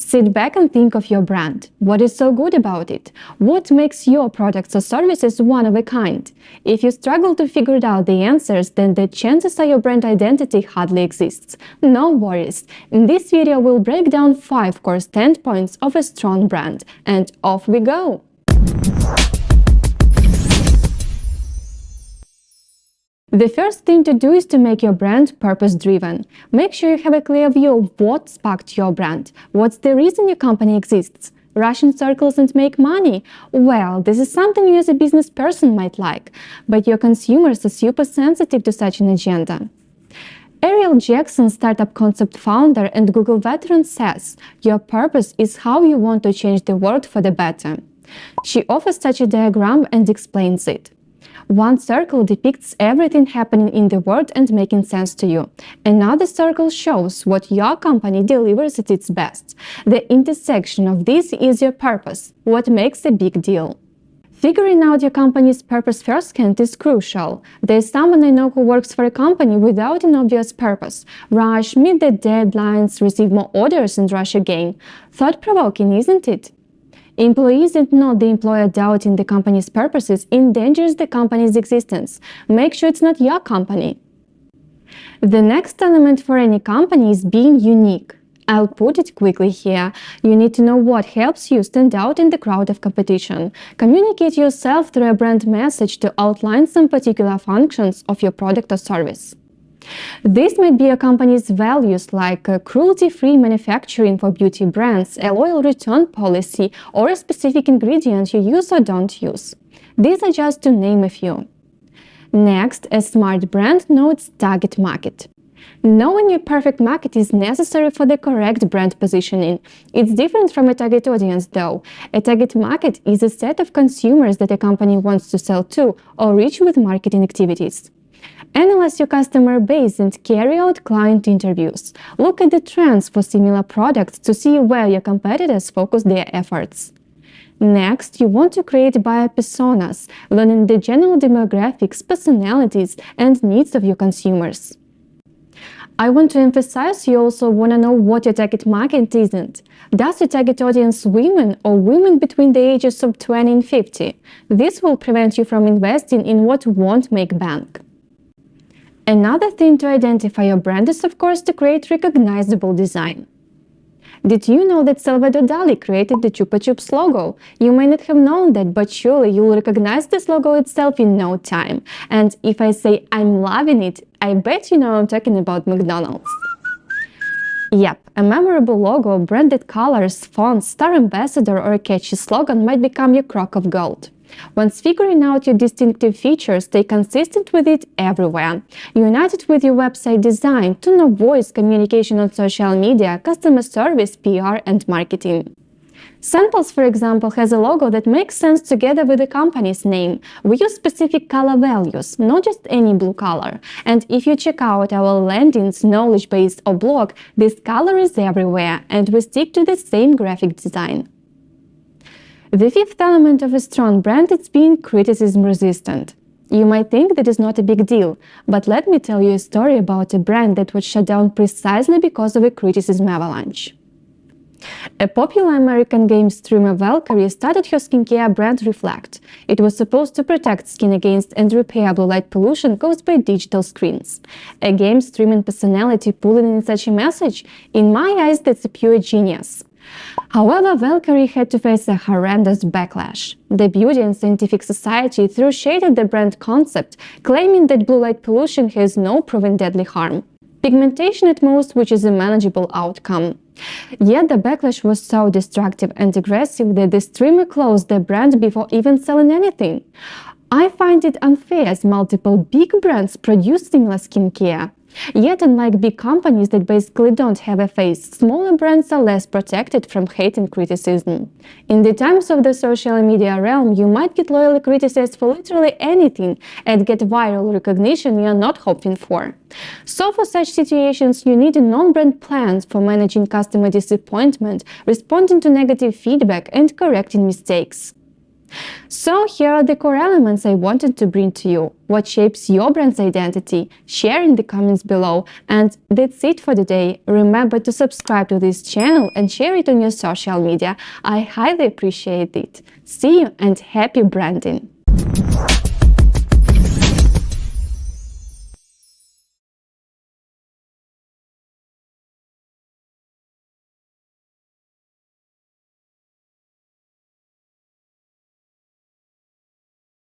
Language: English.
Sit back and think of your brand. What is so good about it? What makes your products or services one of a kind? If you struggle to figure out the answers, then the chances are your brand identity hardly exists. No worries. In this video, we'll break down 5 core standpoints of a strong brand. And off we go! The first thing to do is to make your brand purpose-driven. Make sure you have a clear view of what sparked your brand. What's the reason your company exists? Rush in circles and make money? Well, this is something you as a business person might like, but your consumers are super sensitive to such an agenda. Ariel Jackson, startup concept founder and Google veteran, says, "Your purpose is how you want to change the world for the better." She offers such a diagram and explains it. One circle depicts everything happening in the world and making sense to you. Another circle shows what your company delivers at its best. The intersection of this is your purpose, what makes a big deal. Figuring out your company's purpose firsthand is crucial. There's someone I know who works for a company without an obvious purpose. Rush, meet the deadlines, receive more orders and rush again. Thought-provoking, isn't it? Employees and not the employer doubting the company's purposes endangers the company's existence. Make sure it's not your company. The next element for any company is being unique. I'll put it quickly here. You need to know what helps you stand out in the crowd of competition. Communicate yourself through a brand message to outline some particular functions of your product or service. This might be a company's values like cruelty-free manufacturing for beauty brands, a loyal return policy, or a specific ingredient you use or don't use. These are just to name a few. Next, a smart brand knows its target market. Knowing your perfect market is necessary for the correct brand positioning. It's different from a target audience, though. A target market is a set of consumers that a company wants to sell to or reach with marketing activities. Analyze your customer base and carry out client interviews. Look at the trends for similar products to see where your competitors focus their efforts. Next, you want to create buyer personas, learning the general demographics, personalities, and needs of your consumers. I want to emphasize you also want to know what your target market isn't. Does your target audience women or women between the ages of 20 and 50? This will prevent you from investing in what won't make bank. Another thing to identify your brand is, of course, to create recognizable design. Did you know that Salvador Dali created the Chupa Chups logo? You may not have known that, but surely you'll recognize this logo itself in no time. And if I say I'm loving it, I bet you know I'm talking about McDonald's. Yep, a memorable logo, branded colors, fonts, star ambassador, or a catchy slogan might become your crock of gold. Once figuring out your distinctive features, stay consistent with it everywhere. Unite it with your website design, tone of voice, communication on social media, customer service, PR, and marketing. SendPulse, for example, has a logo that makes sense together with the company's name. We use specific color values, not just any blue color. And if you check out our landings, knowledge base, or blog, this color is everywhere, and we stick to the same graphic design. The fifth element of a strong brand is being criticism resistant. You might think that is not a big deal, but let me tell you a story about a brand that was shut down precisely because of a criticism avalanche. A popular American game streamer Valkyrie started her skincare brand Reflect. It was supposed to protect skin against and repair blue light pollution caused by digital screens. A game streaming personality pulling in such a message? In my eyes, that's a pure genius. However, Valkyrie had to face a horrendous backlash. The Beauty and Scientific Society threw shade at the brand concept, claiming that blue light pollution has no proven deadly harm. Pigmentation at most, which is a manageable outcome. Yet the backlash was so destructive and aggressive that the streamer closed the brand before even selling anything. I find it unfair as multiple big brands produce similar skincare. Yet, unlike big companies that basically don't have a face, smaller brands are less protected from hate and criticism. In the times of the social media realm, you might get loyally criticized for literally anything and get viral recognition you're not hoping for. So for such situations, you need a non-brand plan for managing customer disappointment, responding to negative feedback, and correcting mistakes. So here are the core elements I wanted to bring to you. What shapes your brand's identity? Share in the comments below. And that's it for today. Remember to subscribe to this channel and share it on your social media. I highly appreciate it. See you and happy branding!